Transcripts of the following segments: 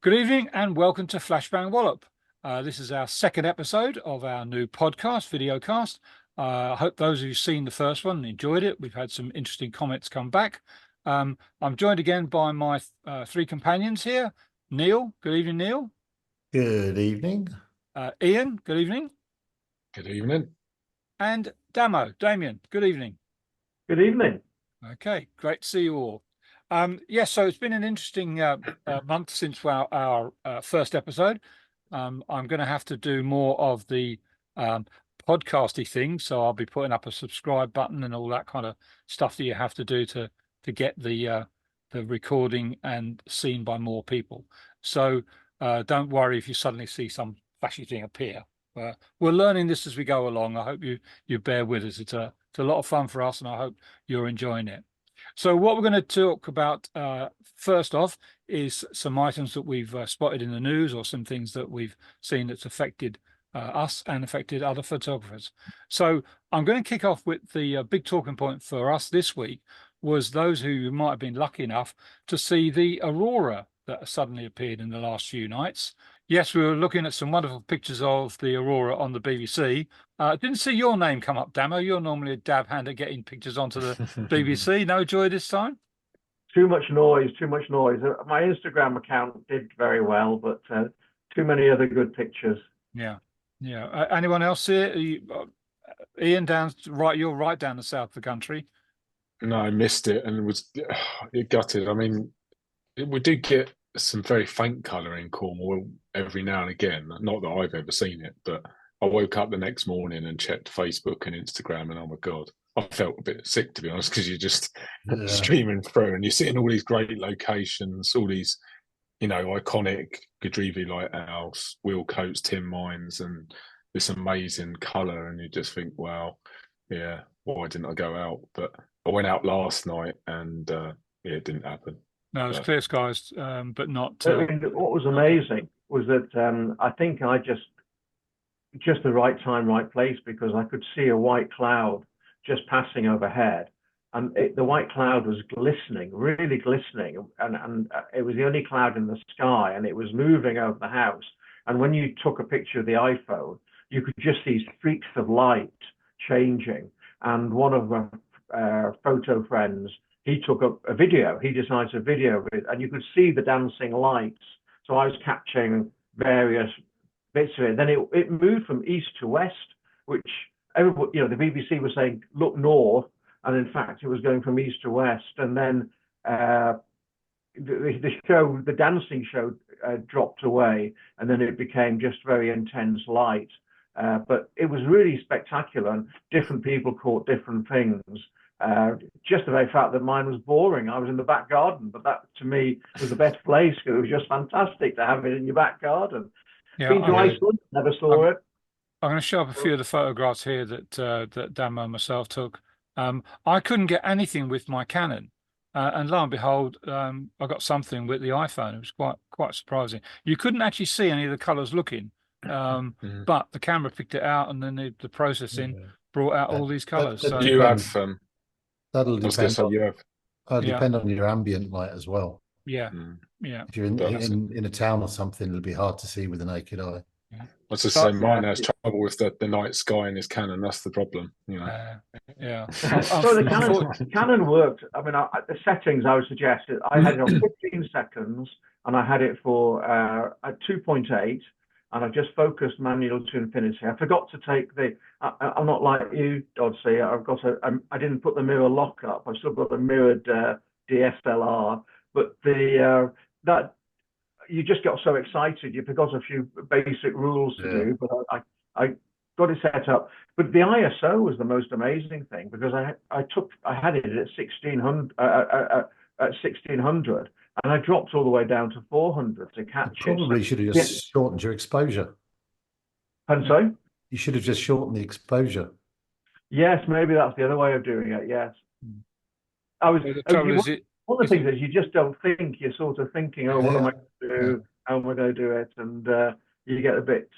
Good evening and welcome to Flashbang Wallop. This is our second episode of our new podcast, videocast. I hope those of you who've seen the first one enjoyed it. We've had some interesting comments come back. I'm joined again by my three companions here. Neil, good evening, Neil. Good evening. Ian, good evening. Good evening. And Damien, good evening. Good evening. Okay, great to see you all. Yes, so it's been an interesting month since our first episode. I'm going to have to do more of the podcasty thing, so I'll be putting up a subscribe button and all that kind of stuff that you have to do to get the recording and seen by more people. So don't worry if you suddenly see some flashy thing appear. We're learning this as we go along. I hope you bear with us. It's a lot of fun for us, and I hope you're enjoying it. So what we're going to talk about first off is some items that we've spotted in the news, or some things that we've seen that's affected us and affected other photographers. So I'm going to kick off with the big talking point for us this week was those who might have been lucky enough to see the aurora that suddenly appeared in the last few nights. Yes, we were looking at some wonderful pictures of the aurora on the BBC. Didn't see your name come up, Damo. You're normally a dab hand at getting pictures onto the BBC. No joy this time? Too much noise, too much noise. My Instagram account did very well, but too many other good pictures. Yeah. Anyone else here? Ian, you're right down the south of the country. No, I missed it and it gutted. I mean, we do get some very faint colour in Cornwall every now and again. Not that I've ever seen it, but I woke up the next morning and checked Facebook and Instagram, and oh my God, I felt a bit sick, to be honest, because you're just streaming through and you're seeing all these great locations, all these, iconic Gadrivi Lighthouse, Wheelcoats, tin mines, and this amazing colour, and you just think, wow, yeah, why didn't I go out? But I went out last night and it didn't happen. No, it's clear skies, but not. I mean, what was amazing was that I think I just the right time, right place, because I could see a white cloud just passing overhead, and the white cloud was glistening, really glistening, and it was the only cloud in the sky, and it was moving over the house. And when you took a picture of the iPhone, you could just see streaks of light changing. And one of my photo friends, he took a video. He decided to video it, and you could see the dancing lights. So I was capturing various bits of it. Then it moved from east to west, which everybody, the BBC was saying, look north, and in fact it was going from east to west. And then the dancing show dropped away, and then it became just very intense light. But it was really spectacular, and different people caught different things. Just the very fact that mine was boring. I was in the back garden, but that to me was the best place. It was just fantastic to have it in your back garden. Yeah, Been to Iceland, never saw it. I'm going to show up a few of the photographs here that Damo and myself took. I couldn't get anything with my Canon, and lo and behold, I got something with the iPhone. It was quite surprising. You couldn't actually see any of the colours looking, but the camera picked it out, and then the processing brought out all these colours. So you have. That'll depend. Depend on your ambient light as well. Yeah. If you're in a town or something, it'll be hard to see with the naked eye. I was just saying, mine has trouble with the night sky in his Canon. That's the problem, Yeah. So the Canon worked. I mean, the settings I would suggest, I had it on 15 seconds, and I had it for at 2.8, and I just focused manual to infinity. I forgot to take I'm not like you, Doddsy. I didn't put the mirror lock up. I've still got a mirrored DSLR, but that you just got so excited you forgot a few basic rules to do. But I got it set up. But the ISO was the most amazing thing, because I had it at 1600 and I dropped all the way down to 400 to catch it. Probably should have just shortened your exposure. And so you should have just shortened the exposure. Yes, maybe that's the other way of doing it. Yes. One of the things is you just don't think. You're sort of thinking, what am I going to do? How am I going to do it? And you get a bit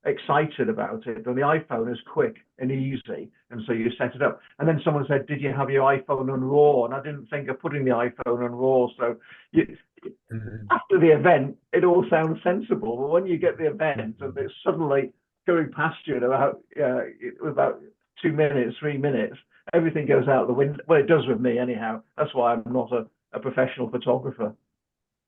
excited about it. And the iPhone is quick and easy, and so you set it up. And then someone said, "Did you have your iPhone on RAW?" And I didn't think of putting the iPhone on RAW. So after the event, it all sounds sensible. But when you get the event and it's suddenly going past you in about 2 minutes, 3 minutes, everything goes out the window. Well, it does with me anyhow. That's why I'm not a professional photographer.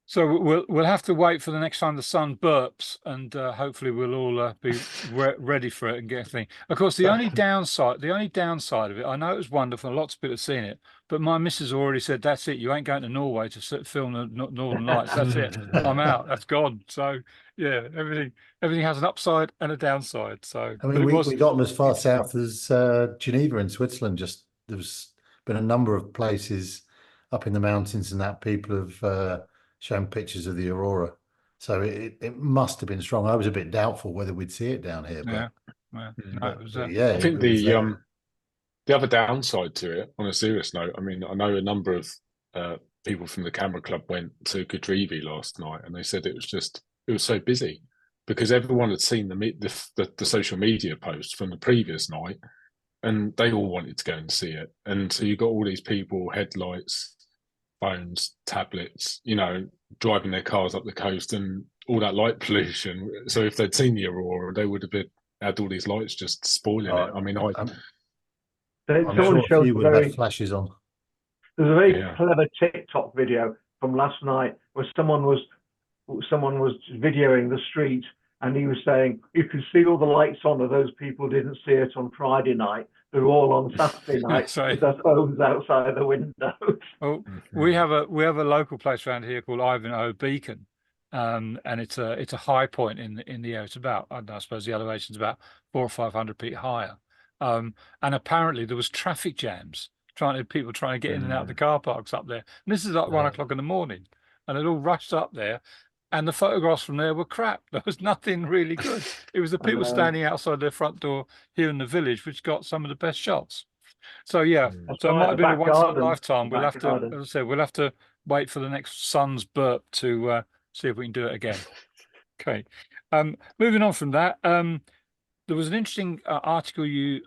So we'll have to wait for the next time the sun burps, and hopefully we'll all be ready for it and get a thing. Of course, the only downside of it, I know it was wonderful, lots of people have seen it, but my missus already said, "That's it. You ain't going to Norway to film the Northern Lights. That's it. I'm out. That's gone." So yeah, everything has an upside and a downside. So I mean, we got them as far south as Geneva in Switzerland. Just there's been a number of places up in the mountains and that people have shown pictures of the aurora. So it must have been strong. I was a bit doubtful whether we'd see it down here, but I think the other downside to it, on a serious note, I mean, I know a number of people from the camera club went to Godrevy last night, and they said it was so busy because everyone had seen the social media posts from the previous night, and they all wanted to go and see it. And so you got all these people, headlights, phones, tablets, driving their cars up the coast and all that light pollution. So if they'd seen the aurora, they would have had all these lights just spoiling it. I mean, I'm sure you would have had flashes on. There's a very clever TikTok video from last night where someone was videoing the street, and he was saying, "You can see all the lights on, of those people didn't see it on Friday night. They're all on Saturday night with their phones outside the window." Well, we have a local place around here called Ivanhoe Beacon, and it's a high point in the area. It's about, I suppose the elevation's about 400 or 500 feet higher, and apparently there was traffic jams people trying to get in and out of the car parks up there. And this is like 1 o'clock in the morning, and it all rushed up there. And the photographs from there were crap. There was nothing really good. It was the people standing outside their front door here in the village which got some of the best shots. So yeah, so it might have been a once in a lifetime. We'll have to, as I said, we'll have to wait for the next sun's burp to see if we can do it again. Okay. Moving on from that, there was an interesting article you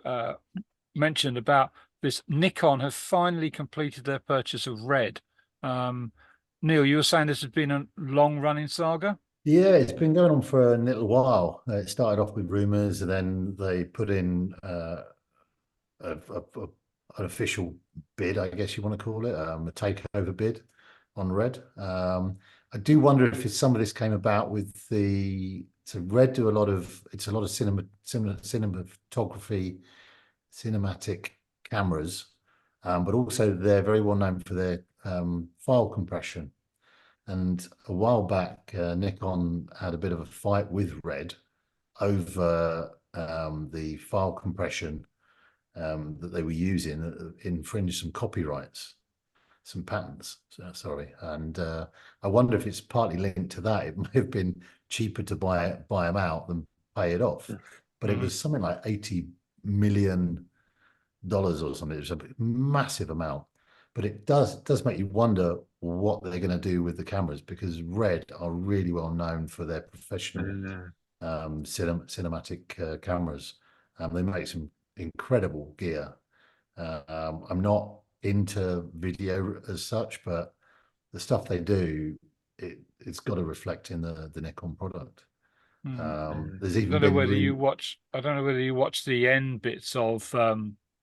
mentioned about this. Nikon have finally completed their purchase of Red. Neil, you were saying this has been a long-running saga? Yeah, it's been going on for a little while. It started off with rumors, and then they put in an official bid, I guess you want to call it, a takeover bid on Red. I do wonder if some of this came about with Red do a lot of cinematography, cinematic cameras, but also they're very well known for their file compression. And a while back, Nikon had a bit of a fight with Red over the file compression that they were using that infringed some copyrights, some patents, sorry. And I wonder if it's partly linked to that. It may have been cheaper to buy them out than pay it off. But it was something like $80 million or something. It was a massive amount. But it does make you wonder what they're going to do with the cameras, because Red are really well known for their professional cinematic cameras. They make some incredible gear. I'm not into video as such, but the stuff they do, it's got to reflect in the Nikon product. There's even I don't know whether you watch the end bits of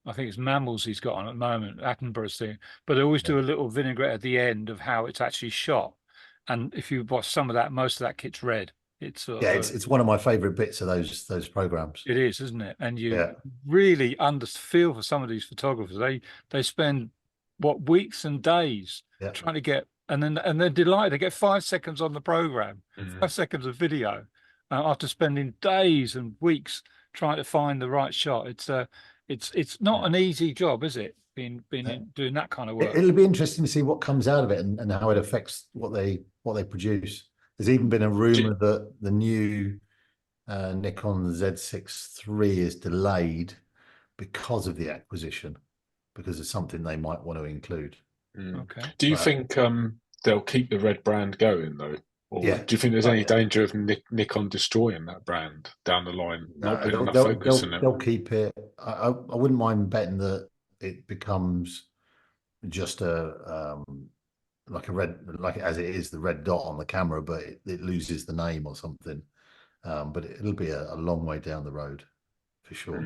I think it's Mammals he's got on at the moment, Attenborough's thing, but they always do a little vinaigrette at the end of how it's actually shot. And if you watch some of that, most of that kit's Red. It's it's one of my favorite bits of those programs. It is, isn't it? And you really feel for some of these photographers. They spend weeks and days trying to get, and they're delighted to get 5 seconds on the program, 5 seconds of video, after spending days and weeks trying to find the right shot. It's not an easy job, is it? Doing that kind of work. It'll be interesting to see what comes out of it and how it affects what they produce. There's even been a rumor that the new Nikon Z6 III is delayed because of the acquisition, because of something they might want to include. Okay. Do you think they'll keep the Red brand going though, Or Yeah. do you think there's Oh, any yeah. danger of Nikon destroying that brand down the line, not No, putting enough focus in it? they'll keep it. I wouldn't mind betting that it becomes just like a red, like as it is the red dot on the camera, but it loses the name or something. But it'll be a long way down the road for sure,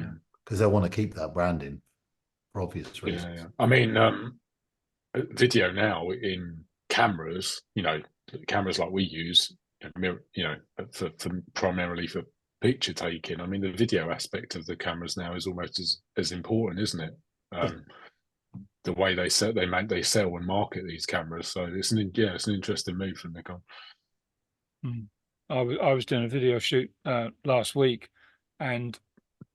because they'll want to keep that branding for obvious reasons. Yeah. I mean, video now in cameras, cameras like we use, for primarily for picture taking. I mean, the video aspect of the cameras now is almost as important, isn't it? The way they sell and market these cameras. So it's an interesting move from Nikon. I was doing a video shoot last week, and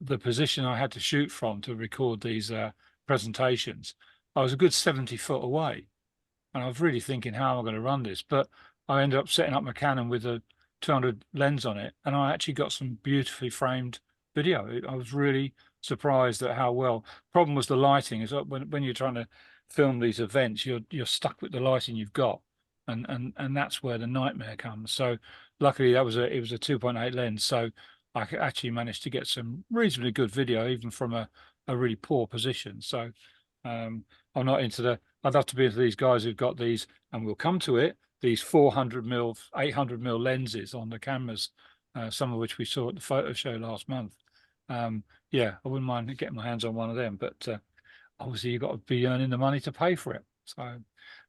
the position I had to shoot from to record these presentations, I was a good 70 foot away. And I was really thinking, how am I going to run this? But I ended up setting up my Canon with a 200 lens on it, and I actually got some beautifully framed video. I was really surprised at how well. Problem was the lighting. Is when you're trying to film these events, you're stuck with the lighting you've got, and that's where the nightmare comes. So luckily, it was a 2.8 lens, so I actually managed to get some reasonably good video, even from a really poor position. So I'm not into I'd love to be into these guys who've got these, and we'll come to it, these 400mm, 800mm lenses on the cameras, some of which we saw at the photo show last month. Yeah, I wouldn't mind getting my hands on one of them, but obviously you've got to be earning the money to pay for it. So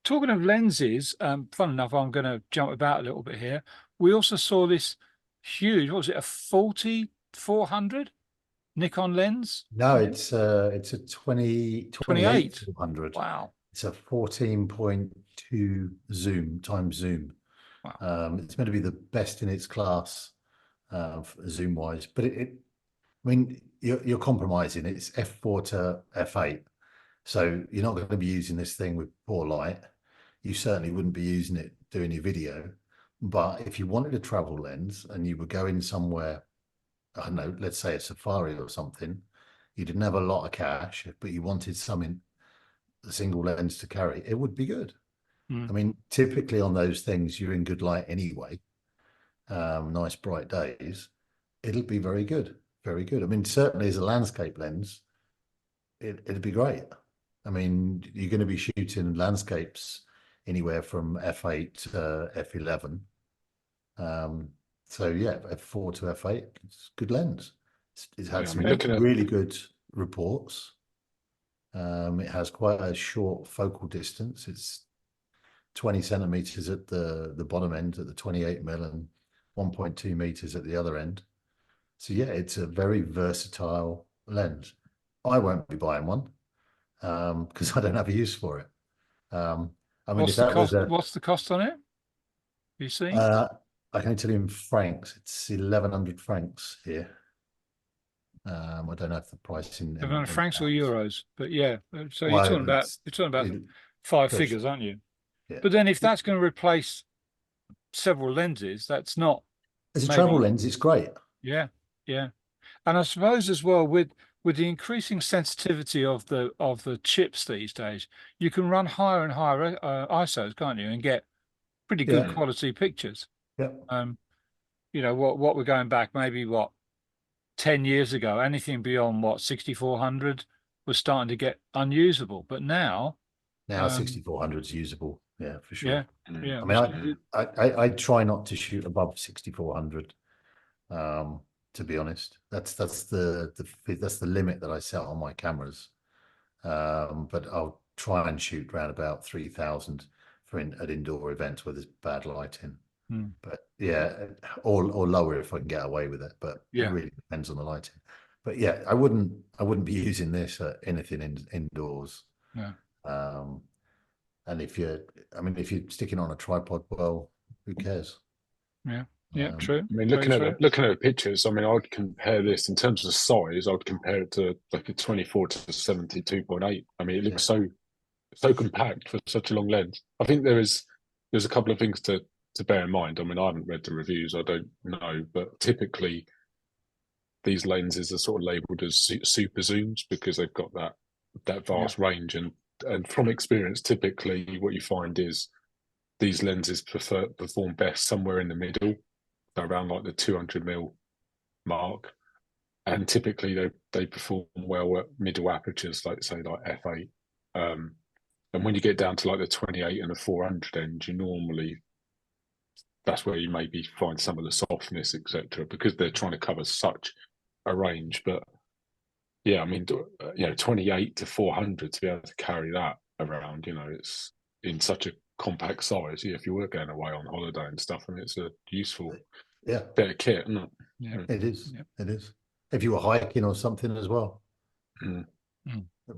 talking of lenses, fun enough, I'm going to jump about a little bit here. We also saw this huge, what was it, a 40-400 Nikon lens? No, it's a 28 28. 400. Wow. It's a 14.2 zoom times zoom. Wow. It's meant to be the best in its class, zoom wise, but I mean, you're compromising. It's f4 to f8, so you're not going to be using this thing with poor light. You certainly wouldn't be using it doing your video. But if you wanted a travel lens and you were going somewhere, I don't know, let's say a safari or something, you didn't have a lot of cash, but you wanted something, a single lens to carry, it would be good. I mean, typically on those things, you're in good light anyway. Nice bright days, it'll be very good, very good. I mean, certainly as a landscape lens, it'd be great. I mean, you're going to be shooting landscapes anywhere from f8 to f11. So yeah, f4 to f8, it's a good lens. It's had some really good reports. It has quite a short focal distance. It's 20 centimeters at the bottom end at the 28mm and 1.2 meters at the other end. So yeah, it's a very versatile lens. I won't be buying one because I don't have a use for it. I mean, what's the cost? What's the cost on it? You see? I can tell you in francs, it's 1,100 francs here. I don't know if the price in 1,100 francs or euros, but yeah. So well, you're talking about five figures, aren't you? Yeah. But then if that's going to replace several lenses, that's not. As a travel lens, it's great. Yeah, yeah. And I suppose as well with the increasing sensitivity of the chips these days, you can run higher and higher ISOs, can't you, and get pretty good quality pictures. Yeah. What we're going back maybe 10 years ago, anything beyond 6400 was starting to get unusable. But now 6400 is usable. Yeah, for sure. Yeah, yeah. I mean, I try not to shoot above 6400. To be honest, that's the limit that I set on my cameras. But I'll try and shoot around about 3000 at indoor events where there's bad lighting. But yeah, or lower if I can get away with it. But it really depends on the lighting. But yeah, I wouldn't be using this at anything indoors. Yeah. And if you're sticking on a tripod, well, who cares? Yeah. Yeah, true. I mean, looking at the pictures, I mean, I'd compare this in terms of size. I'd compare it to like a 24 to 72.8. I mean, it looks so compact for such a long lens. I think there's a couple of things to bear in mind. I mean, I haven't read the reviews, I don't know, but typically these lenses are sort of labelled as super zooms because they've got that vast range, and from experience, typically what you find is these lenses perform best somewhere in the middle, around like the 200mm mark, and typically they perform well at middle apertures, like say like f8. And when you get down to like the 28 and the 400 end, you normally, that's where you maybe find some of the softness, etc., because they're trying to cover such a range. But yeah, I mean, 28 to 400, to be able to carry that around, it's in such a compact size. Yeah, if you were going away on holiday and stuff, and it's a useful bit of kit, isn't it? Yeah, it is. Yeah. It is. If you were hiking or something as well, it'd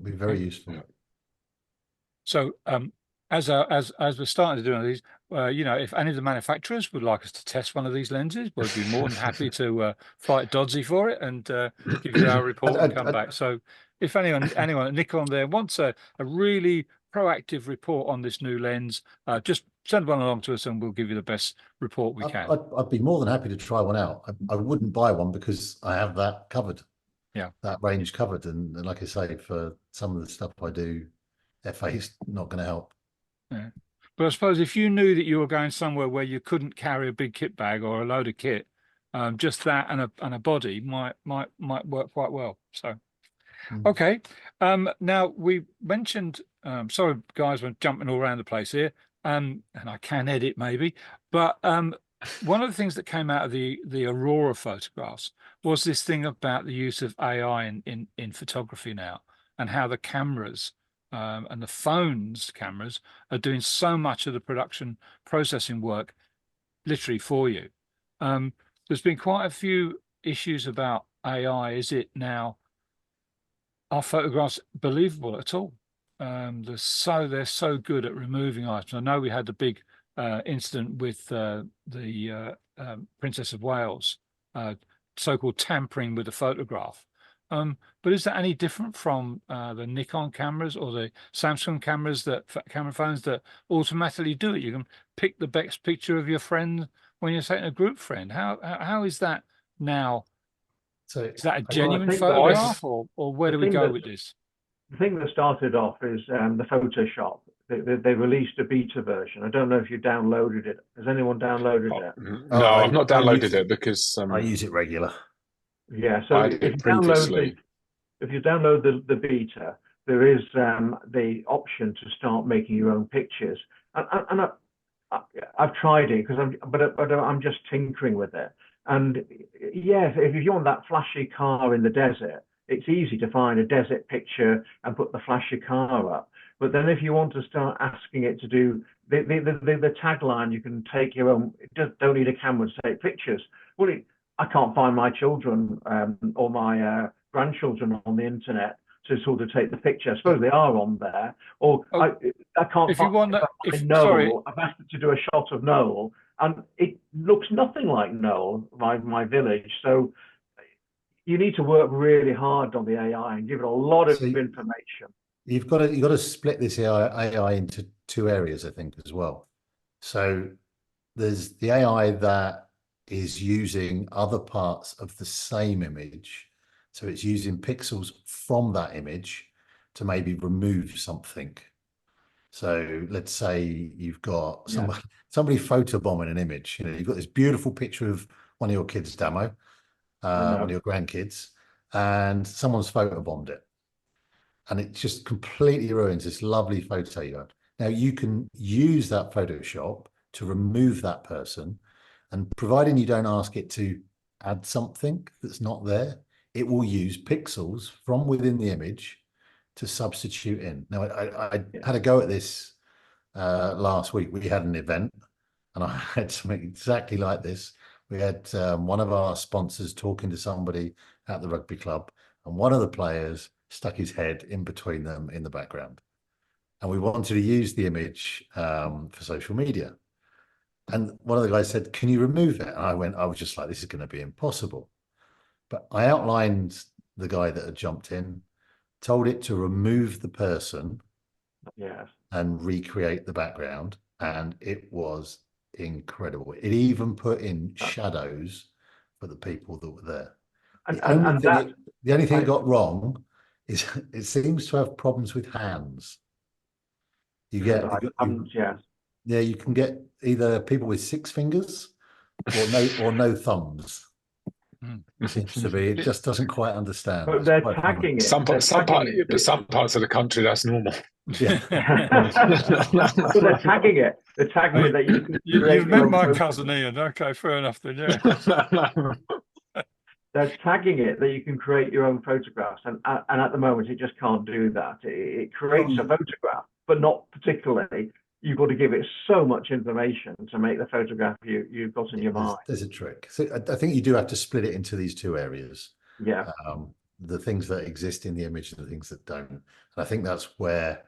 be very useful. Yeah. So, as we're starting to do one of these, if any of the manufacturers would like us to test one of these lenses, we'd be more than happy to fight Doddsy for it and give you our report and come back. So, if anyone at Nikon there wants a really proactive report on this new lens, just send one along to us and we'll give you the best report we can. I'd be more than happy to try one out. I wouldn't buy one because I have that covered. Yeah, that range covered, and like I say, for some of the stuff I do, FA is not going to help. Yeah. But I suppose if you knew that you were going somewhere where you couldn't carry a big kit bag or a load of kit, just that and a body might work quite well. So, okay. Now we mentioned. Sorry, guys, we're jumping all around the place here, and I can edit maybe. But one of the things that came out of the Aurora photographs was this thing about the use of AI in photography now, and how the cameras. And the phone's cameras are doing so much of the production processing work literally for you. There's been quite a few issues about AI. Is it now, are photographs believable at all? They're so good at removing items. I know we had the big incident with the Princess of Wales, so-called tampering with the photograph. But is that any different from the Nikon cameras or the Samsung cameras, camera phones that automatically do it? You can pick the best picture of your friend when you're taking a group friend. How is that now? So is that a genuine photograph, or where do we go with this? The thing that started off is the Photoshop. They released a beta version. I don't know if you downloaded it. Has anyone downloaded it? No, I've not downloaded it because I use it regular. Yeah, so if you download the beta, there is the option to start making your own pictures. And I've tried it because I'm just tinkering with it. And yeah, if you want that flashy car in the desert, it's easy to find a desert picture and put the flashy car up. But then if you want to start asking it to do the tagline, you can take your own, don't need a camera to take pictures. Well, I can't find my children or my grandchildren on the internet to sort of take the picture. I suppose they are on there. Or I can't if you want that, Noel, I've asked it to do a shot of Noel, and it looks nothing like Noel, my village. So you need to work really hard on the AI and give it a lot of information. You've got to split this AI into two areas, I think, as well. So there's the AI that is using other parts of the same image. So it's using pixels from that image to maybe remove something. So let's say you've got somebody photobombing an image. You've got this beautiful picture of one of your kids' demo, one of your grandkids, and someone's photobombed it. And it just completely ruins this lovely photo you had. Now you can use that Photoshop to remove that person, and providing you don't ask it to add something that's not there, it will use pixels from within the image to substitute in. Now, I had a go at this last week. We had an event and I had something exactly like this. We had one of our sponsors talking to somebody at the rugby club, and one of the players stuck his head in between them in the background. And we wanted to use the image for social media. And one of the guys said, "Can you remove it?" And I was just like, this is going to be impossible. But I outlined the guy that had jumped in, told it to remove the person and recreate the background. And it was incredible. It even put in shadows for the people that were there. The only thing it got wrong is it seems to have problems with hands. Yeah, you can get either people with 6 fingers or no thumbs. Seems to be. It just doesn't quite understand. But It's they're quite funny. tagging it. Some They're part, some tagging part, it. but some parts of the country that's normal. Yeah. But they're tagging it. They're tagging it that you can create You've your met own my photo- cousin Ian. Okay, fair enough then. Yeah. They're tagging it that you can create your own photographs, and at the moment it just can't do that. It creates a photograph, but not particularly. You've got to give it so much information to make the photograph you've got in your mind. There's a trick. So I think you do have to split it into these 2 areas. Yeah. The things that exist in the image and the things that don't. And I think that's where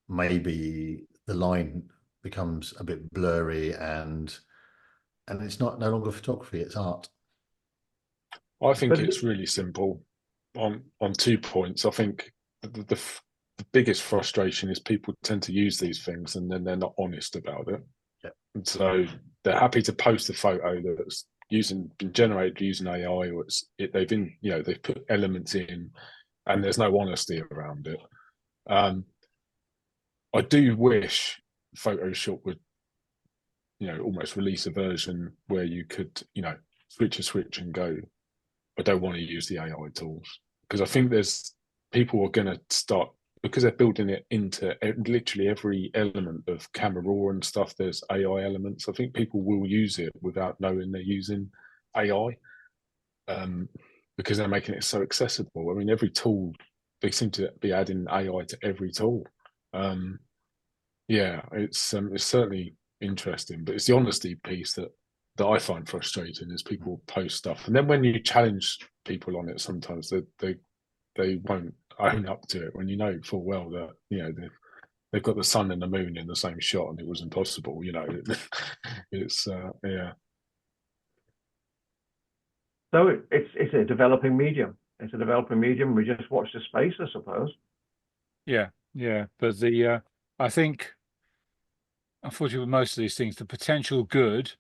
maybe the line becomes a bit blurry and it's no longer photography, it's art. I think But it's really simple on 2 points. I think the biggest frustration is people tend to use these things and then they're not honest about it. Yeah. And so they're happy to post a photo that's been generated using AI, or they've put elements in and there's no honesty around it. I do wish Photoshop would, almost release a version where you could, switch a switch and go, I don't want to use the AI tools, because I think there's people are going to start, because they're building it into literally every element of camera raw and stuff. There's AI elements. I think people will use it without knowing they're using AI, because they're making it so accessible. I mean, every tool, they seem to be adding AI to every tool. Yeah, it's certainly interesting, but it's the honesty piece that I find frustrating, is people post stuff and then when you challenge people on it, sometimes they won't own up to it, when you know full well that they've got the sun and the moon in the same shot and it was impossible. It's yeah. so it's a developing medium. It's a developing medium. We just watch the space, I suppose. Yeah, but I think, unfortunately, with most of these things, the potential good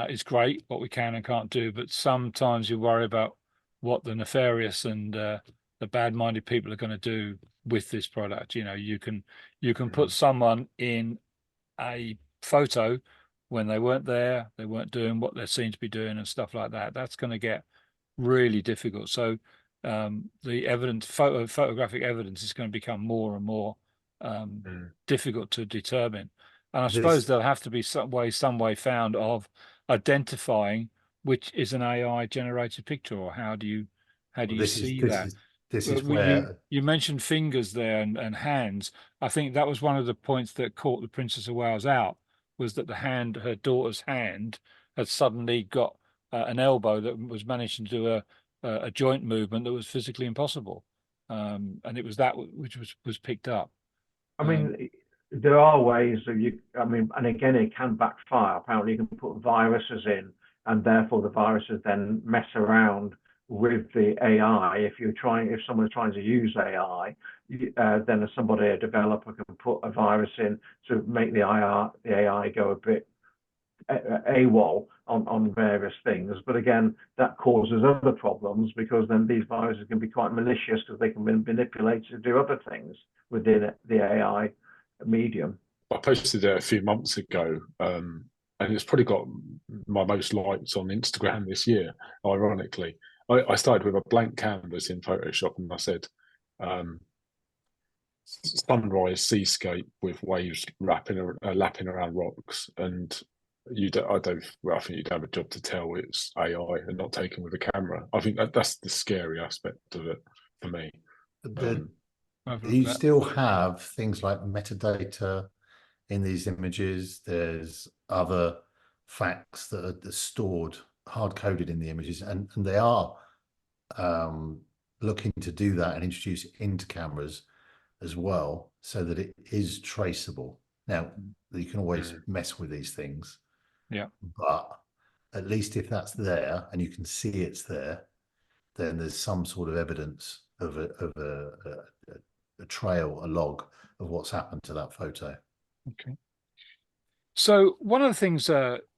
is great, what we can and can't do, but sometimes you worry about what the nefarious and the bad-minded people are going to do with this product. You can put someone in a photo when they weren't there, they weren't doing what they're seen to be doing and stuff like that. That's going to get really difficult. So the photographic evidence is going to become more and more difficult to determine. And I suppose there'll have to be some way found of identifying which is an AI generated picture, or how do you see that? This is where you mentioned fingers there and hands. I think that was one of the points that caught the Princess of Wales out, was that her daughter's hand, had suddenly got an elbow that was managing to do a joint movement that was physically impossible, and it was that which was picked up. I mean, there are ways that and again, it can backfire. Apparently, you can put viruses in, and therefore the viruses then mess around with the AI. If someone's trying to use AI, then a developer can put a virus in to make the AI go a bit AWOL on various things. But again, that causes other problems, because then these viruses can be quite malicious, because they can be manipulated to do other things within the AI medium. I posted it a few months ago, and it's probably got my most likes on Instagram this year, ironically. I started with a blank canvas in Photoshop, and I said, sunrise seascape with waves lapping around rocks, and I think you'd have a job to tell it's AI and not taken with a camera. I think that's the scary aspect of it for me. You still have things like metadata in these images. There's other facts that are stored, hard-coded in the images, and they are looking to do that and introduce it into cameras as well, so that it is traceable. Now, you can always mess with these things, but at least if that's there and you can see it's there, then there's some sort of evidence of a trail, a log of what's happened to that photo. Okay. So one of the things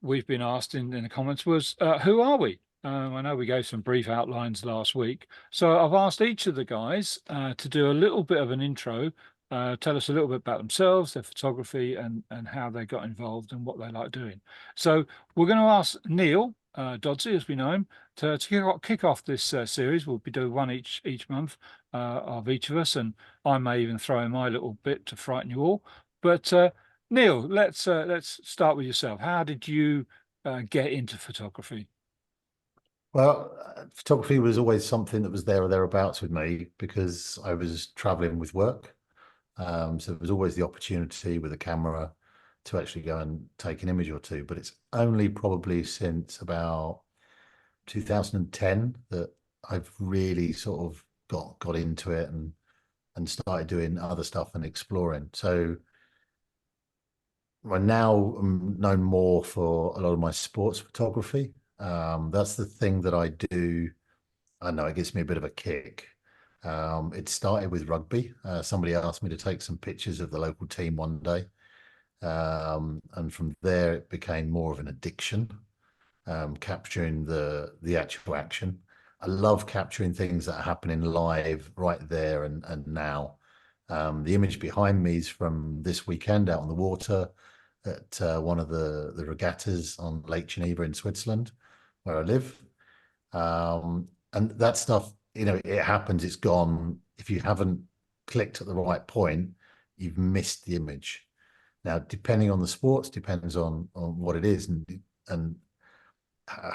we've been asked in the comments was, who are we? I know we gave some brief outlines last week, so I've asked each of the guys to do a little bit of an intro tell us a little bit about themselves, their photography, and how they got involved and what they like doing. So we're going to ask Neil Dodsey, as we know him, to kick off this series. We'll be doing one each month of each of us, and I may even throw in my little bit to frighten you all. But Neil, let's start with yourself. How did you get into photography? Well, photography was always something that was there or thereabouts with me because I was traveling with work. So there was always the opportunity with a camera to actually go and take an image or two. But it's only probably since about 2010 that I've really sort of got into it and started doing other stuff and exploring. So I now am known more for a lot of my sports photography. That's the thing that I do. I know it gives me a bit of a kick. It started with rugby. Somebody asked me to take some pictures of the local team one day. And from there, it became more of an addiction, capturing the actual action. I love capturing things that are happening live right there and now. The image behind me is from this weekend out on the water at one of the regattas on Lake Geneva in Switzerland, where I live. And that stuff, it happens, it's gone. If you haven't clicked at the right point, you've missed the image. Now, depending on the sports, depends on what it is and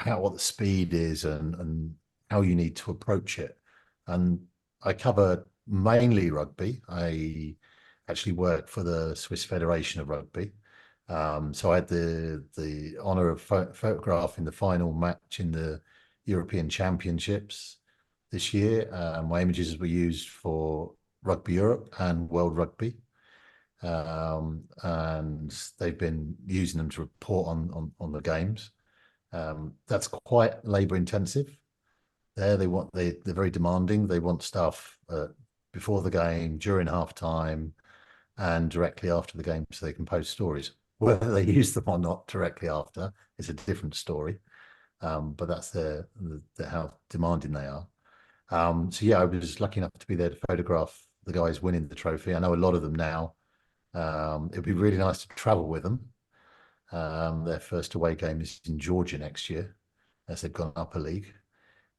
what the speed is and how you need to approach it. And I cover mainly rugby. I actually work for the Swiss Federation of Rugby. So I had the honor of photographing the final match in the European Championships this year. My images were used for Rugby Europe and World Rugby. And they've been using them to report on the games. That's quite labor intensive. They're very demanding. They want stuff before the game, during half time, and directly after the game so they can post stories. Whether they use them or not directly after is a different story. But that's how demanding they are. So yeah, I was lucky enough to be there to photograph the guys winning the trophy. I know a lot of them now. It'd be really nice to travel with them. Their first away game is in Georgia next year, as they've gone up a league.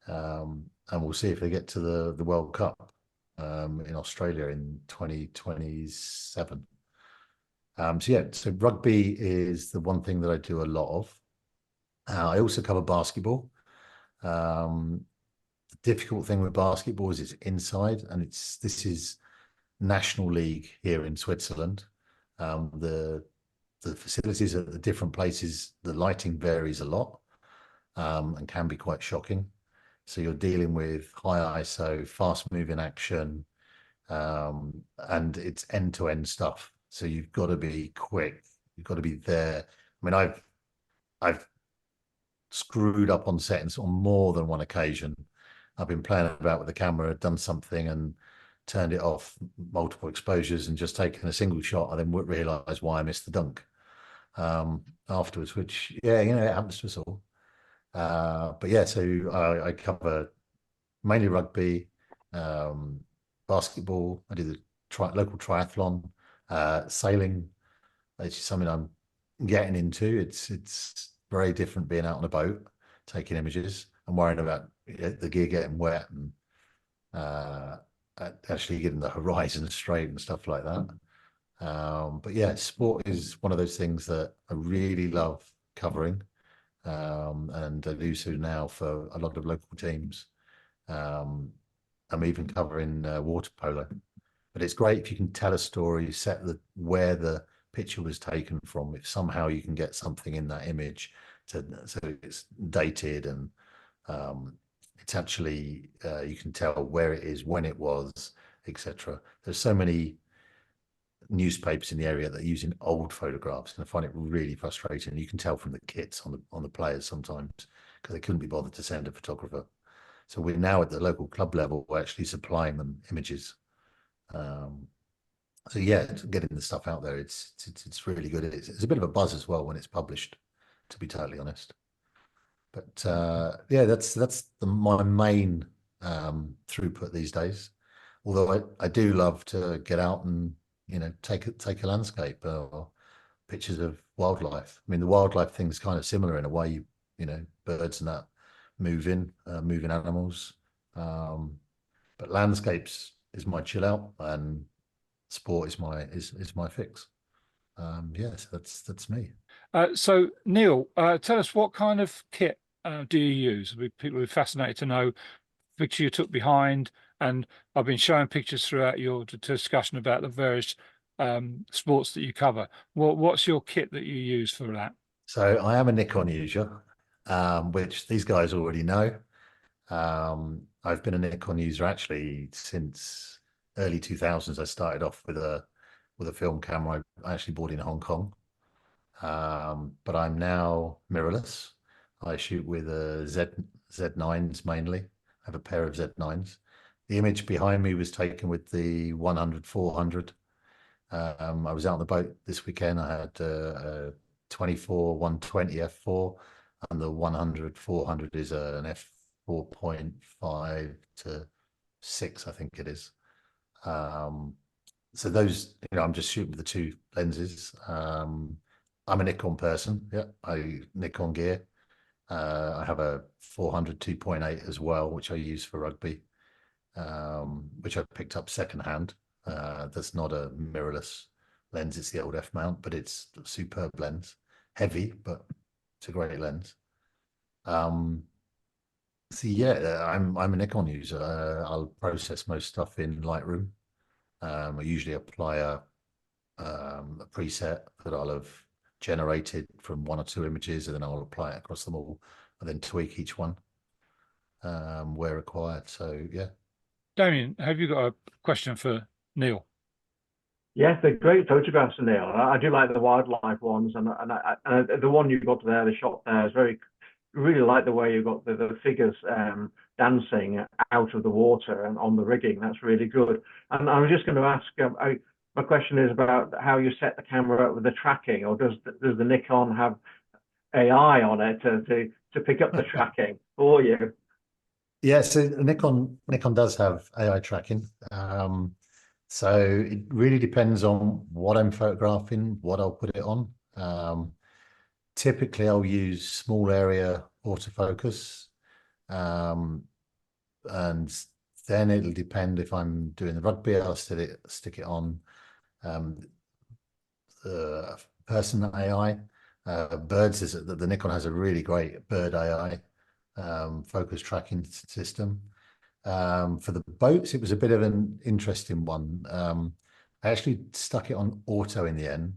And we'll see if they get to the World Cup in Australia in 2027. So rugby is the one thing that I do a lot of. I also cover basketball. The difficult thing with basketball is it's inside, and this is National League here in Switzerland. The facilities at the different places, the lighting varies a lot and can be quite shocking. So you're dealing with high ISO, fast moving action, and it's end-to-end stuff. So you've got to be quick. You've got to be there. I mean, I've screwed up on set on more than one occasion. I've been playing about with the camera, done something and turned it off multiple exposures and just taken a single shot. I then would realize why I missed the dunk afterwards, which, yeah, it happens to us all. But yeah, so I cover mainly rugby, basketball. I do the local triathlon, sailing, which is something I'm getting into. It's very different being out on a boat, taking images and worrying about the gear getting wet and actually getting the horizon straight and stuff like that. But yeah, sport is one of those things that I really love covering. And I do so now for a lot of local teams. I'm even covering water polo. But it's great if you can tell a story, where the picture was taken from. If somehow you can get something in that image so it's dated and it's actually you can tell where it is, when it was, etc. There's so many newspapers in the area that are using old photographs, and I find it really frustrating. You can tell from the kits on the players sometimes because they couldn't be bothered to send a photographer. So we're now at the local club level, we're actually supplying them images. So yeah, getting the stuff out there, it's really good. It's a bit of a buzz as well when it's published, to be totally honest. But yeah, that's my main throughput these days. Although I do love to get out and take a landscape or pictures of wildlife. I mean, the wildlife thing's kind of similar in a way. Birds and that moving animals. But landscapes is my chill out, and sport is my fix. Yes, that's me. So Neil, tell us, what kind of kit do you use? People are fascinated to know the picture you took behind, and I've been showing pictures throughout your discussion about the various sports that you cover. What's your kit that you use for that? So I am a Nikon user, which these guys already know. I've been a Nikon user actually since early 2000s. I started off with a film camera I actually bought in Hong Kong. But I'm now mirrorless. I shoot with a Z9s mainly. I have a pair of Z9s. The image behind me was taken with the 100-400. I was out on the boat this weekend. I had a 24-120 f4, and the 100-400 is an f4.5 to 6, I think it is. So those, I'm just shooting with the two lenses. I'm a Nikon person. Yeah, I Nikon gear. I have a 400 2.8 as well, which I use for rugby, which I picked up secondhand. That's not a mirrorless lens. It's the old F mount, but it's a superb lens. Heavy, but it's a great lens. So yeah, I'm a Nikon user. I'll process most stuff in Lightroom. I usually apply a preset that I'll have generated from one or two images, and then I'll apply it across them all, and then tweak each one where required. So yeah. Damien, have you got a question for Neil? Yes, they're great photographs, Neil. I do like the wildlife ones, and the one you got there, the shot there is very. Really like the way you got the figures dancing out of the water and on the rigging. That's really good. And I was just going to ask. My question is about how you set the camera up with the tracking, or does the Nikon have AI on it to pick up the tracking for you? Yeah, so Nikon does have AI tracking. So it really depends on what I'm photographing, what I'll put it on. Typically, I'll use small area autofocus, and then it'll depend if I'm doing the rugby. I'll stick it on the person AI. Birds is the Nikon has a really great bird AI focus tracking system. For the boats, it was a bit of an interesting one. I actually stuck it on auto in the end.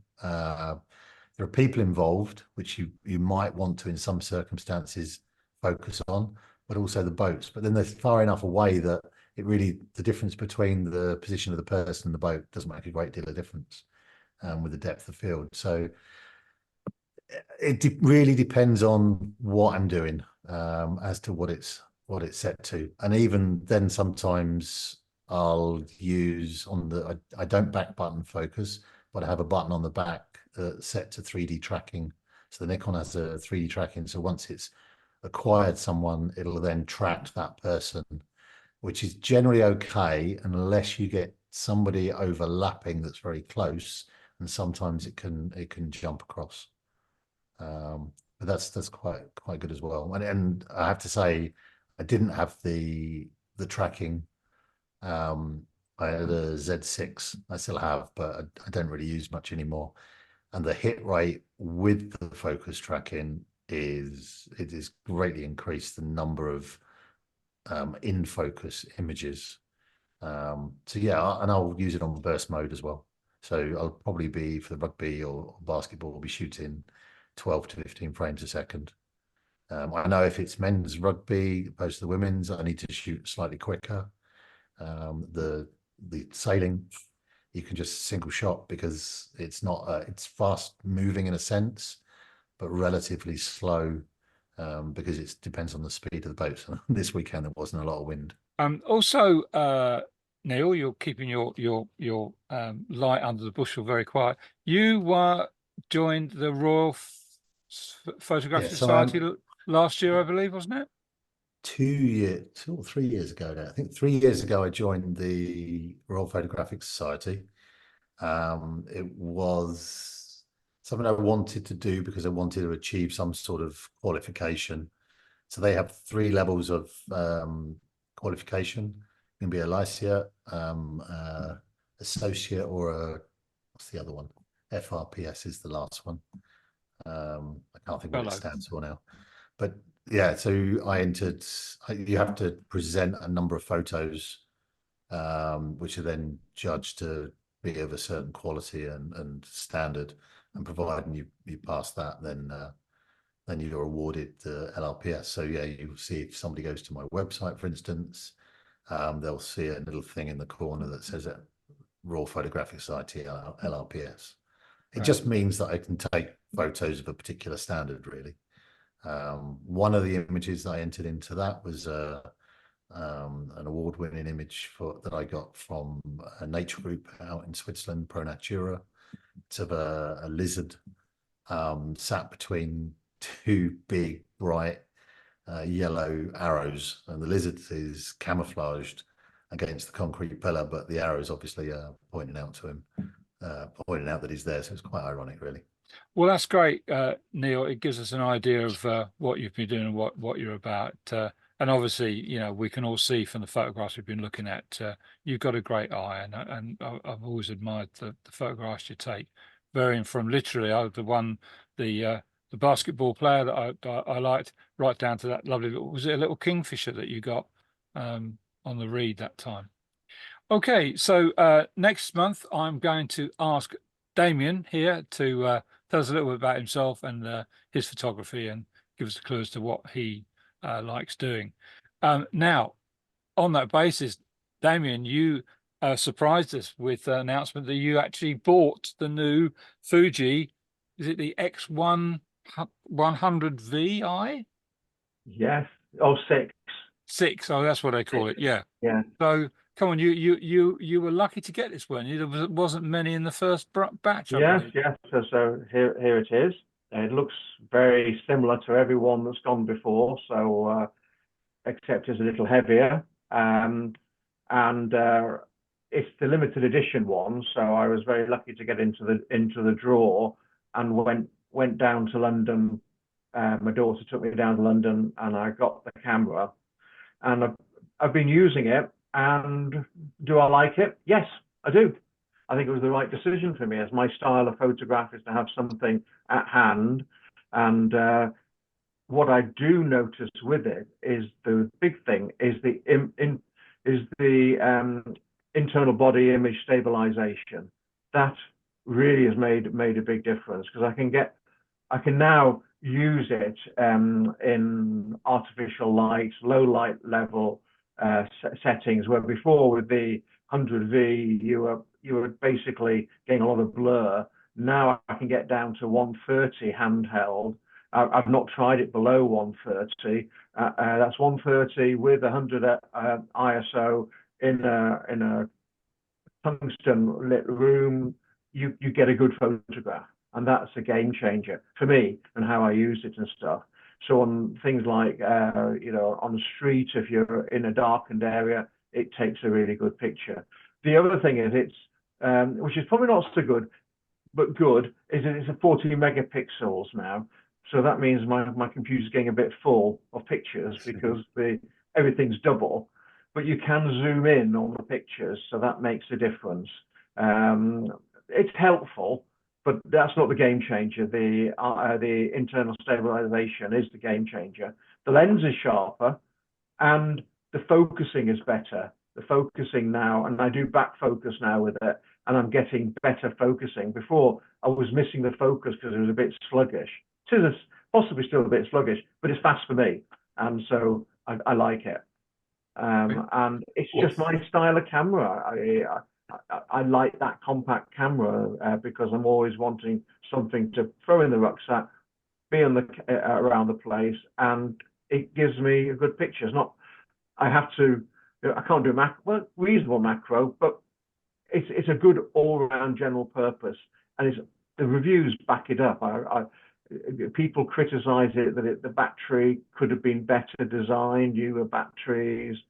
There are people involved, which you might want to, in some circumstances, focus on, but also the boats. But then they're far enough away that the difference between the position of the person and the boat doesn't make a great deal of difference with the depth of field. So it really depends on what I'm doing as to what it's set to. And even then, sometimes I'll use I don't back button focus, but I have a button on the back set to 3D tracking. So the Nikon has a 3D tracking. So once it's acquired someone, it'll then track that person, which is generally okay unless you get somebody overlapping that's very close, and sometimes it can jump across. But that's quite good as well. And I have to say, I didn't have the tracking. I had a Z6, I still have, but I don't really use much anymore. And the hit rate with the focus tracking is greatly increased the number of in focus images. So yeah, and I'll use it on burst mode as well. So I'll probably be, for the rugby or basketball, be shooting 12 to 15 frames a second. I know if it's men's rugby opposed to the women's, I need to shoot slightly quicker. The sailing, you can just single shot because it's not it's fast moving in a sense, but relatively slow because it depends on the speed of the boats. This weekend there wasn't a lot of wind. Also, Neil, you're keeping your light under the bushel very quiet. You joined the Royal Photographic Society last year, I believe, wasn't it? 2 or 3 years ago now. I think 3 years ago I joined the Royal Photographic Society. It was something I wanted to do because I wanted to achieve some sort of qualification. So they have 3 levels of qualification. You can be a lyceum, associate, or what's the other one? FRPS is the last one. I can't think what it stands for now. But yeah, so I entered. You have to present a number of photos, which are then judged to be of a certain quality and standard. And providing you pass that, then you're awarded the LRPS. So yeah, you'll see if somebody goes to my website, for instance, they'll see a little thing in the corner that says it, Royal Photographic Society LRPS. It just means that I can take photos of a particular standard, really. One of the images that I entered into that was an award-winning image that I got from a nature group out in Switzerland, Pro Natura. It's of a lizard sat between 2 big, bright yellow arrows, and the lizard is camouflaged against the concrete pillar, but the arrows obviously are pointing out to him, pointing out that he's there. So it's quite ironic, really. Well, that's great, Neil. It gives us an idea of what you've been doing and what you're about. And obviously, you know, we can all see from the photographs we've been looking at, you've got a great eye, and I've always admired the photographs you take, varying from literally the basketball player that I liked, right down to that lovely little, was it a little kingfisher that you got on the reed that time? Okay, so next month I'm going to ask Damien here to tell us a little bit about himself and his photography, and give us a clue as to what he likes doing. Now, on that basis, Damien, you surprised us with the announcement that you actually bought the new Fuji. Is it the X100VI? Yes. Oh, 6. 6. Oh, that's what they call it. Yeah. Yeah. So come on, you were lucky to get this, weren't you? There wasn't many in the first batch, I Yes, believe. yes. So here it is. It looks very similar to everyone that's gone before. So except it's a little heavier. And it's the limited edition one. So I was very lucky to get into the draw, and went down to London. My daughter took me down to London, and I got the camera, and I've been using it. And do I like it? Yes, I do. I think it was the right decision for me, as my style of photograph is to have something at hand. And what I do notice with it is the big thing is the internal body image stabilization. That really has made a big difference, because I can now use it in artificial light, low light level settings, where before with the 100V you were basically getting a lot of blur. Now I can get down to 130 handheld. I've not tried it below 130. That's 130 with 100 ISO in a tungsten lit room. You get a good photograph, and that's a game changer for me and how I use it and stuff. So on things like on the street, if you're in a darkened area, it takes a really good picture. The other thing is which is probably not so good, but good, is that it's a 40 megapixels now. So that means my computer's getting a bit full of pictures, because everything's double, but you can zoom in on the pictures, so that makes a difference. It's helpful, but that's not the game changer. The internal stabilization is the game changer. The lens is sharper, and the focusing is better. The focusing now, and I do back focus now with it, and I'm getting better focusing. Before, I was missing the focus because it was a bit sluggish. It is possibly still a bit sluggish, but it's fast for me, and so I like it. And it's just my style of camera. I like that compact camera because I'm always wanting something to throw in the rucksack, be on around the place, and it gives me a good picture. It's not, I can't do reasonable macro, but it's a good all-round general purpose, and the reviews back it up. People criticize it that the battery could have been better designed, newer batteries.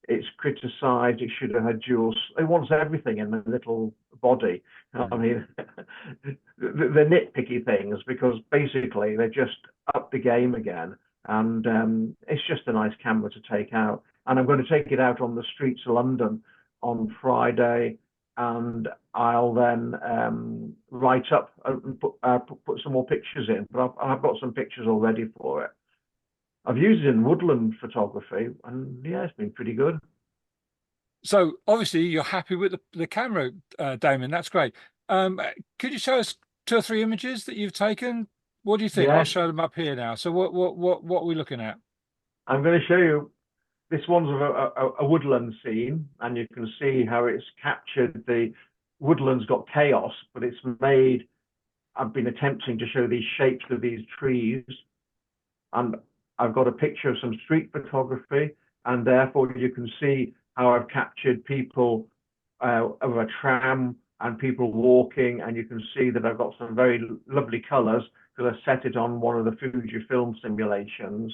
it's criticised. It should have had dual. It wants everything in the little body. I mean, the nitpicky things, because basically they're just up the game again, and it's just a nice camera to take out. And I'm going to take it out on the streets of London on Friday, and I'll then write up and put some more pictures in. But I've got some pictures already for it. I've used it in woodland photography, and yeah, it's been pretty good. So obviously you're happy with the camera, Damon. That's great. Could you show us 2 or 3 images that you've taken? What do you think? Yeah. I'll show them up here now. So what are we looking at? I'm going to show you. This one's a woodland scene, and you can see how it's captured. The woodland's got chaos, but it's made. I've been attempting to show these shapes of these trees, and I've got a picture of some street photography, and therefore you can see how I've captured people over a tram and people walking, and you can see that I've got some very lovely colors because I set it on one of the Fujifilm simulations.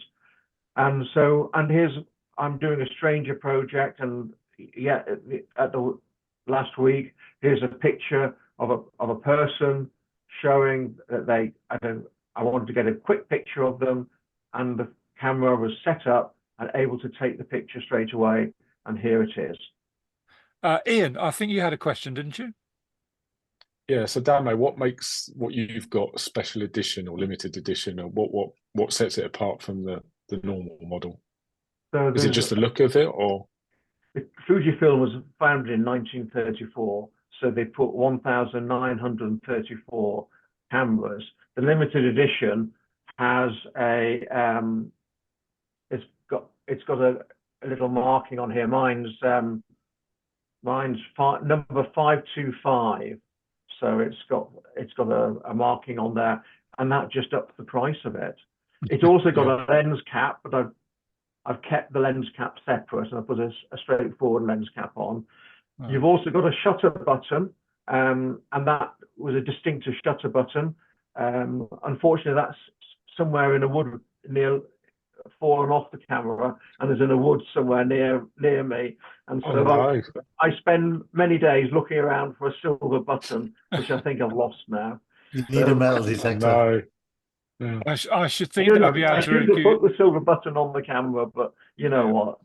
And so, and here's, I'm doing a stranger project, and yeah, at the last week, here's a picture of a person showing that I wanted to get a quick picture of them, and the camera was set up and able to take the picture straight away, and here it is. Ian, I think you had a question, didn't you? Yeah, so Damo, what makes what you've got special edition or limited edition, or what sets it apart from the normal model? So Is it just the look of it, or? Fujifilm was founded in 1934, so they put 1,934 cameras. The limited edition has it's got a little marking on here. Mine's number 525, so it's got a marking on there, and that just ups the price of it. It's also got a lens cap, but I've kept the lens cap separate, and I put a straightforward lens cap on. Oh. You've also got a shutter button, and that was a distinctive shutter button. Unfortunately, that's somewhere in a wood near, fallen off the camera, and is in a wood somewhere near me. And so I spend many days looking around for a silver button, which I think I've lost now. You need a metal detector. No. Yeah. I should think that I'd be able to. I should have put the silver button on the camera, but you know what?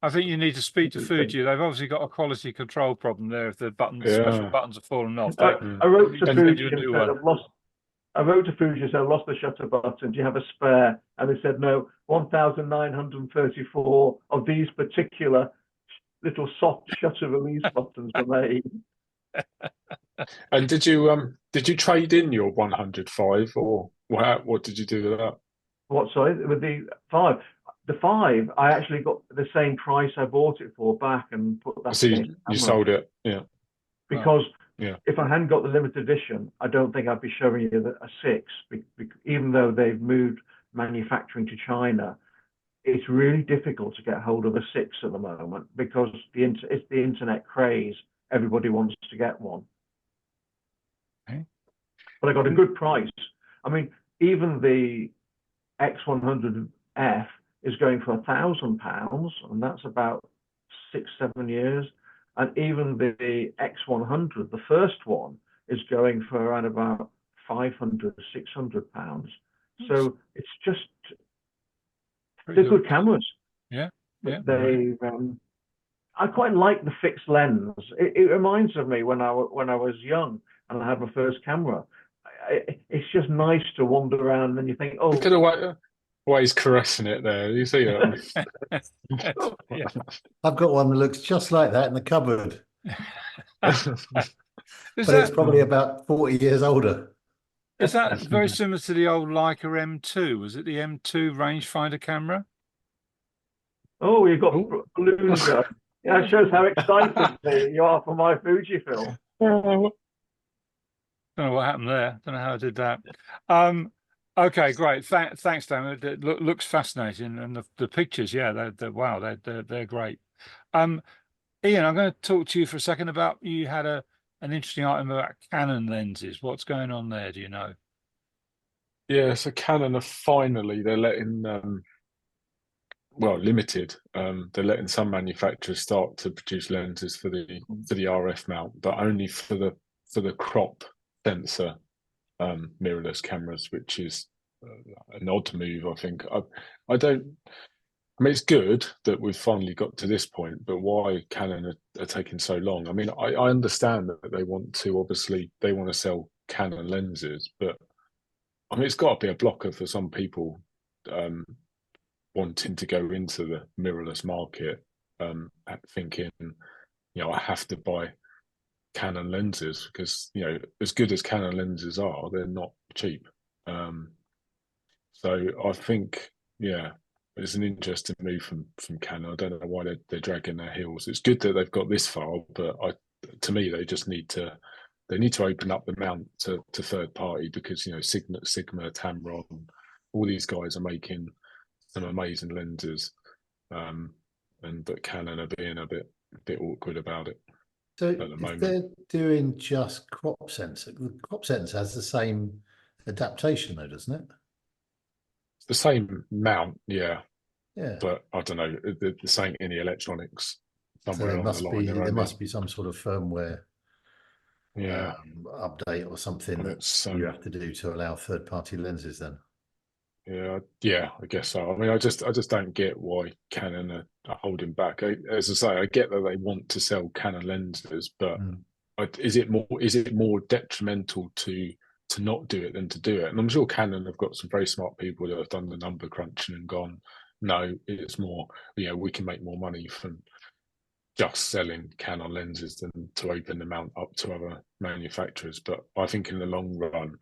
I think you need to speak to Fuji. They've obviously got a quality control problem there. If the special buttons are falling off, I wrote to Fuji and said, I wrote to Fuji and said, I've lost the shutter button. Do you have a spare? And they said, no, 1,934 of these particular little soft shutter release buttons were made. And did you trade in your 105, or what did you do with that? What, sorry? With the 5? The 5, I actually got the same price I bought it for back and put that. So you sold it, yeah. Because if I hadn't got the limited edition, I don't think I'd be showing you a 6. Even though they've moved manufacturing to China, it's really difficult to get hold of a 6 at the moment because it's the internet craze. Everybody wants to get one. Okay. But I got a good price. I mean, even the X100F is going for £1,000, and that's about 6-7 years. And even the X100, the first one, is going for around about £500-600. So it's just they're good cameras. Yeah. I quite like the fixed lens. It reminds of me when I was young and I had my first camera. It's just nice to wander around and you think, oh, look at the way he's caressing it there. You see that? I've got one that looks just like that in the cupboard. But it's probably about 40 years older. Is that very similar to the old Leica M2? Was it the M2 rangefinder camera? Oh, you've got balloons there. Yeah, it shows how excited you are for my Fujifilm. Don't know what happened there. Don't know how I did that. Okay, great. Thanks, Dan. It looks fascinating, and the pictures, yeah, wow, they're great. Ian, I'm going to talk to you for a second about you had an interesting item about Canon lenses. What's going on there? Do you know? Yeah, so Canon are finally they're letting well, limited. They're letting some manufacturers start to produce lenses for the RF mount, but only for the crop sensor mirrorless cameras, which is an odd move, I think. I don't. I mean, it's good that we've finally got to this point, but why Canon are taking so long? I mean, I understand that they want to, obviously, they want to sell Canon lenses, but I mean, it's got to be a blocker for some people wanting to go into the mirrorless market, thinking, I have to buy Canon lenses because, as good as Canon lenses are, they're not cheap. So I think, yeah, it's an interesting move from Canon. I don't know why they're dragging their heels. It's good that they've got this far, but to me, they just need to open up the mount to third party because Sigma, Tamron, all these guys are making some amazing lenses, but Canon are being a bit awkward about it. So at the if moment. they're doing just crop sensor, the crop sensor has the same adaptation though, doesn't it? It's the same mount, yeah, Yeah. but I don't know. They're saying in the electronics somewhere So along the line. there must be some sort of firmware Yeah, update or something and that it's you have to do to allow third-party lenses then. yeah, I guess so. I mean, I just don't get why Canon are holding back. As I say, I get that they want to sell Canon lenses, but is it more detrimental to not do it than to do it? And I'm sure Canon have got some very smart people that have done the number crunching and gone, no, it's more, we can make more money from just selling Canon lenses than to open the mount up to other manufacturers. But I think in the long run,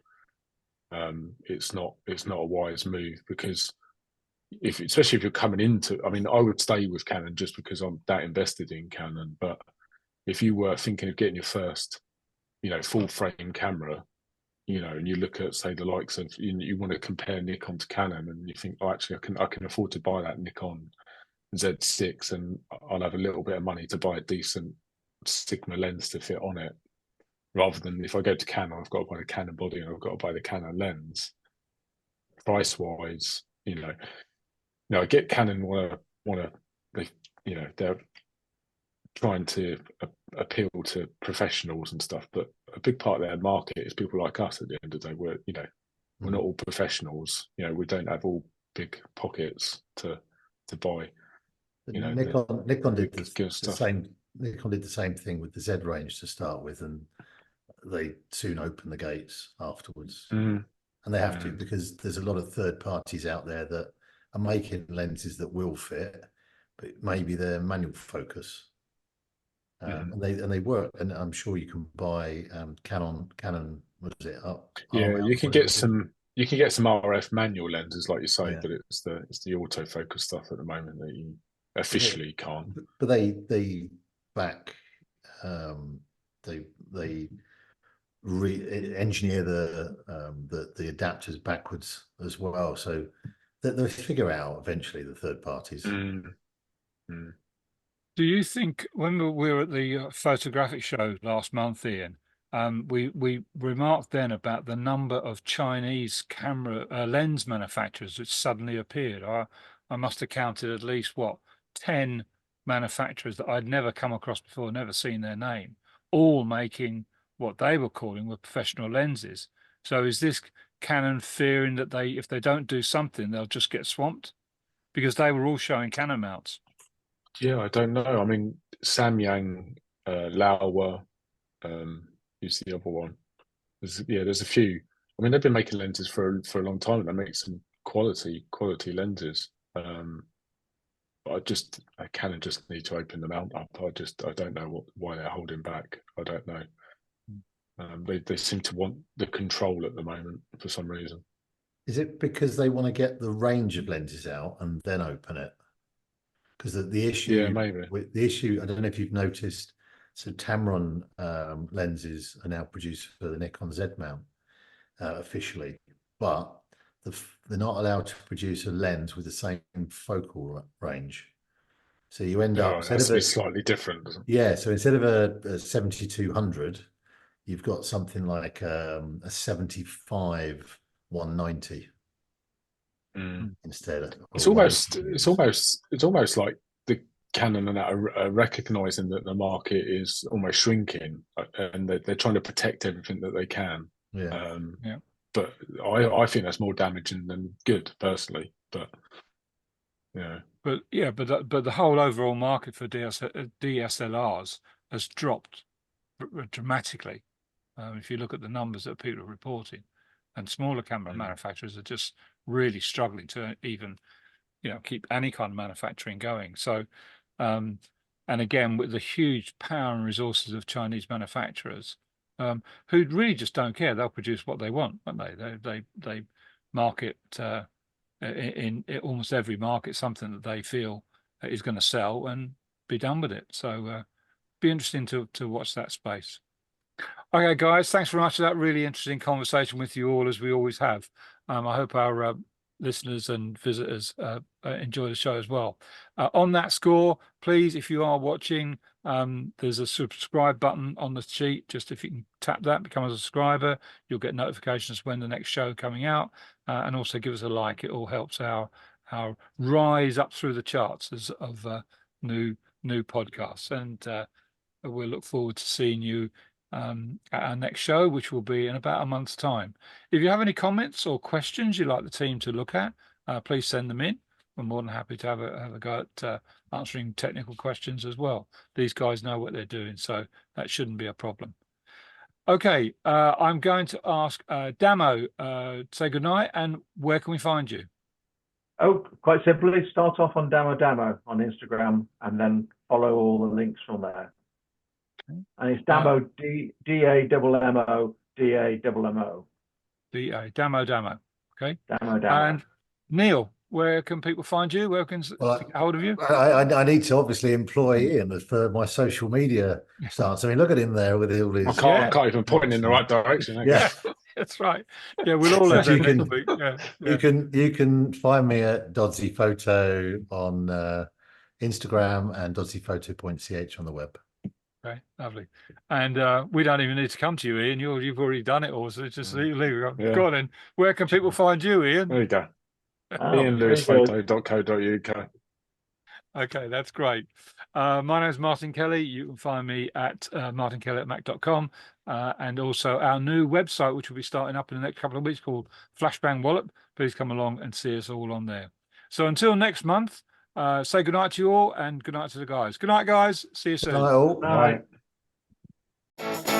it's not a wise move because especially if you're coming into, I mean, I would stay with Canon just because I'm that invested in Canon. But if you were thinking of getting your first, full frame camera, and you look at, say, the likes of, you want to compare Nikon to Canon, and you think, oh, actually, I can afford to buy that Nikon Z6, and I'll have a little bit of money to buy a decent Sigma lens to fit on it, rather than if I go to Canon, I've got to buy the Canon body and I've got to buy the Canon lens. Price wise, I get Canon they're trying to appeal to professionals and stuff, but a big part of their market is people like us. At the end of the day, we're not all professionals. We don't have all big pockets to buy. Nikon did the stuff. same. Nikon did the same thing with the Z range to start with, and they soon opened the gates afterwards. And they have to, because there's a lot of third parties out there that are making lenses that will fit, but maybe they're manual focus. And they work, and I'm sure you can buy Canon. What is it? You can get some RF manual lenses, like you say, but it's the autofocus stuff at the moment that you officially can't. But they back they engineer the adapters backwards as well, so that they'll figure out eventually, the third parties. Do you think when we were at the photographic show last month, Ian, we remarked then about the number of Chinese camera lens manufacturers that suddenly appeared. I must have counted at least 10 manufacturers that I'd never come across before, never seen their name, all making what they were calling were professional lenses. So is this Canon fearing that if they don't do something, they'll just get swamped? Because they were all showing Canon mounts. Yeah, I don't know. I mean, Samyang, Laowa, who's the other one? There's a few. I mean, they've been making lenses for a long time, and they make some quality lenses. But Canon just need to open them out up. I don't know why they're holding back. I don't know. They seem to want the control at the moment for some reason. Is it because they want to get the range of lenses out and then open it? Because the issue, maybe I don't know if you've noticed. So Tamron lenses are now produced for the Nikon Z mount officially, but they're not allowed to produce a lens with the same focal range. So you end up it has to be slightly different, doesn't it? Yeah. So instead of a 7200, you've got something like a 75 190. instead. It's almost like the Canon and that are recognizing that the market is almost shrinking, and they're trying to protect everything that they can. Yeah. But I think that's more damaging than good, personally. But yeah. But the whole overall market for DSLRs has dropped dramatically. If you look at the numbers that people are reporting, and smaller camera manufacturers are just really struggling to even, keep any kind of manufacturing going. So, and again, with the huge power and resources of Chinese manufacturers, who really just don't care, they'll produce what they want, won't they? They market in almost every market something that they feel is going to sell and be done with it. So, be interesting to watch that space. Okay, guys, thanks very much for that really interesting conversation with you all, as we always have. I hope our listeners and visitors enjoy the show as well. On that score, please, if you are watching, there's a subscribe button on the sheet. Just if you can tap that, become a subscriber, you'll get notifications when the next show coming out, and also give us a like. It all helps our rise up through the charts of new podcasts, and we'll look forward to seeing you at our next show, which will be in about a month's time. If you have any comments or questions you'd like the team to look at, please send them in. We're more than happy to have a go at answering technical questions as well. These guys know what they're doing, so that shouldn't be a problem. Okay, I'm going to ask Damo, say goodnight, and where can we find you? Oh, quite simply, start off on Damo on Instagram and then follow all the links from there. And it's Damo, D-A-M-M-O, D-A-M-M-O. D-A, Damo. Okay. Damo. And Neil, where can people find you? Where can get hold of you? I need to obviously employ Ian as for my social media stance. I mean, look at him there with all his. I can't even point in the right direction. Yeah, that's right. Yeah, we'll all have that next week. You can find me at Dodzy Photo on Instagram and dodzyphoto.ch on the web. Okay, lovely. And we don't even need to come to you, Ian. You've already done it all, so just leave. Go on then. Where can people find you, Ian? There you go. IanLewisPhoto.co.uk. Okay, that's great. My name is Martin Kelly. You can find me at martinkelly@mac.com, and also our new website, which will be starting up in the next couple of weeks, called Flashbang Wallop. Please come along and see us all on there. So until next month, say goodnight to you all, and goodnight to the guys. Good night, guys. See you soon. Good night, all. Bye.